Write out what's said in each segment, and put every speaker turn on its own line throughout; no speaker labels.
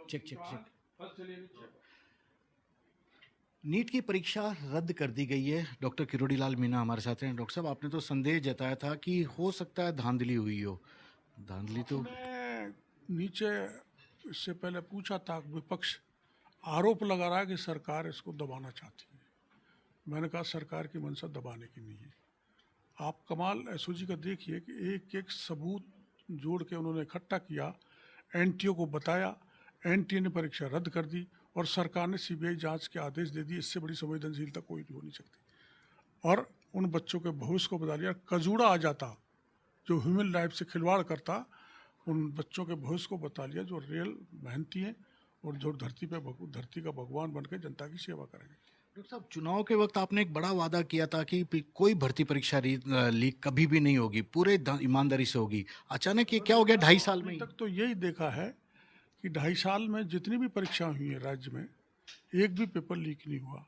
Check check check. NEET की परीक्षा रद्द कर दी गई है। डॉक्टर किरोड़ी लाल मीणा हमारे साथ हैं। डॉक्टर साहब, आपने तो संदेह जताया था कि हो सकता है धांधली हुई हो। धांधली तो
आपने नीचे इससे पहले पूछा था, विपक्ष आरोप लगा रहा है कि सरकार इसको दबाना चाहती है। मैंने कहा सरकार की मंशा दबाने की नहीं है। आप कमाल एसओजी का देखिए कि एक एक सबूत जोड़ के उन्होंने इकट्ठा किया, एनटीओ को बताया, एनटीए ने परीक्षा रद्द कर दी और सरकार ने सीबीआई जांच के आदेश दे दिए। इससे बड़ी संवेदनशीलता कोई भी हो नहीं सकती। और उन बच्चों के भविष्य को बता दिया। कजूड़ा आ जाता जो ह्यूमन लाइफ से खिलवाड़ करता, उन बच्चों के भविष्य को बता लिया जो रियल मेहनती हैं और जो धरती का भगवान बन के जनता की सेवा करेंगे।
डॉक्टर साहब, चुनाव के वक्त आपने एक बड़ा वादा किया था कि कोई भर्ती परीक्षा लीक कभी भी नहीं होगी, पूरे ईमानदारी से होगी। अचानक ये क्या हो गया 2.5 साल में
अभी
ही?
तक तो यही देखा है कि 2.5 साल में जितनी भी परीक्षा हुई है राज्य में, एक भी पेपर लीक नहीं हुआ।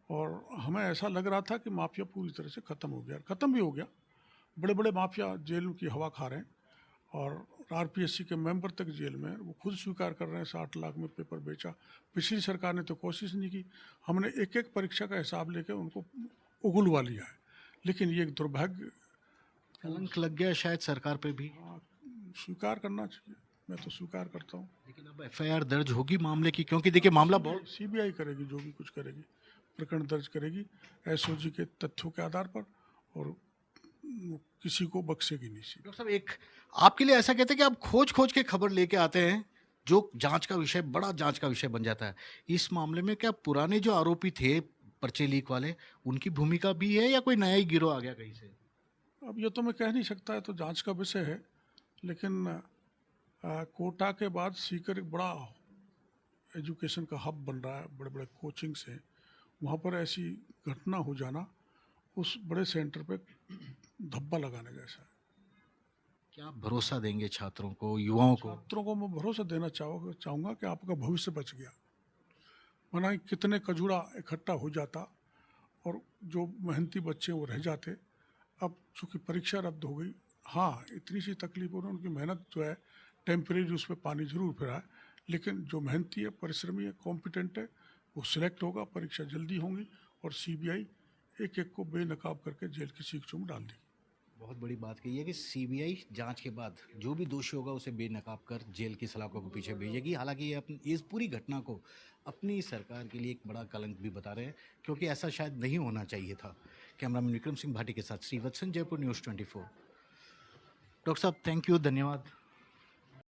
और हमें ऐसा लग रहा था कि माफिया पूरी तरह से ख़त्म हो गया, ख़त्म भी हो गया। बड़े बड़े माफिया जेल की हवा खा रहे हैं और आरपीएससी के मेंबर तक जेल में। वो खुद स्वीकार कर रहे हैं 60 लाख में पेपर बेचा। पिछली सरकार ने तो कोशिश नहीं की। हमने एक एक परीक्षा का हिसाब लेके उनको उगलवा लिया है। लेकिन ये एक दुर्भाग्य,
कलंक लग गया शायद सरकार पे भी।
स्वीकार करना चाहिए। मैं तो स्वीकार करता हूँ।
लेकिन अब एफआईआर दर्ज होगी मामले की, क्योंकि देखिए मामला बहुत
सीबीआई करेगी, जो भी कुछ करेगी, प्रकरण दर्ज करेगी एसओजी के तथ्यों के आधार पर, और किसी को बख्शेगी नहीं।
डॉक्टर साहब, एक आपके लिए ऐसा कहते हैं कि आप खोज खोज के खबर लेके आते हैं जो जांच का विषय, बड़ा जांच का विषय बन जाता है। इस मामले में क्या पुराने जो आरोपी थे पर्चे लीक वाले, उनकी भूमिका भी है या कोई नया ही गिरोह आ गया कहीं से?
अब ये तो मैं कह नहीं सकता, है तो जांच का विषय है। लेकिन कोटा के बाद सीकर एक बड़ा एजुकेशन का हब बन रहा है, बड़े बड़े कोचिंग्स हैं। वहाँ पर ऐसी घटना हो जाना उस बड़े सेंटर पे धब्बा लगाने जैसा है।
क्या भरोसा देंगे छात्रों को, युवाओं को?
छात्रों को मैं भरोसा देना चाहूँगा कि आपका भविष्य बच गया। वरना कितने कजूड़ा इकट्ठा हो जाता और जो मेहनती बच्चे वो रह जाते। अब चूँकि परीक्षा रद्द हो गई, हाँ इतनी सी तकलीफ हो रही, उनकी मेहनत जो है टेम्परेरी, उस पर पानी जरूर फिरा है। लेकिन जो मेहनती है, परिश्रमी है, कॉम्पिटेंट है, वो सिलेक्ट होगा, परीक्षा जल्दी होंगी और सीबीआई एक एक को बेनकाब करके जेल की सीखचों में डाल देगी।
बहुत बड़ी बात कही है कि सीबीआई जांच के बाद जो भी दोषी होगा उसे बेनकाब कर जेल की सलाखों के पीछे भेजेगी। हालांकि ये अपनी इस पूरी घटना को अपनी सरकार के लिए एक बड़ा कलंक भी बता रहे हैं, क्योंकि ऐसा शायद नहीं होना चाहिए था। कैमरामैन विक्रम सिंह भाटी के साथ श्रीवत्सन, जयपुर न्यूज़ 24। डॉक्टर साहब, थैंक यू, धन्यवाद।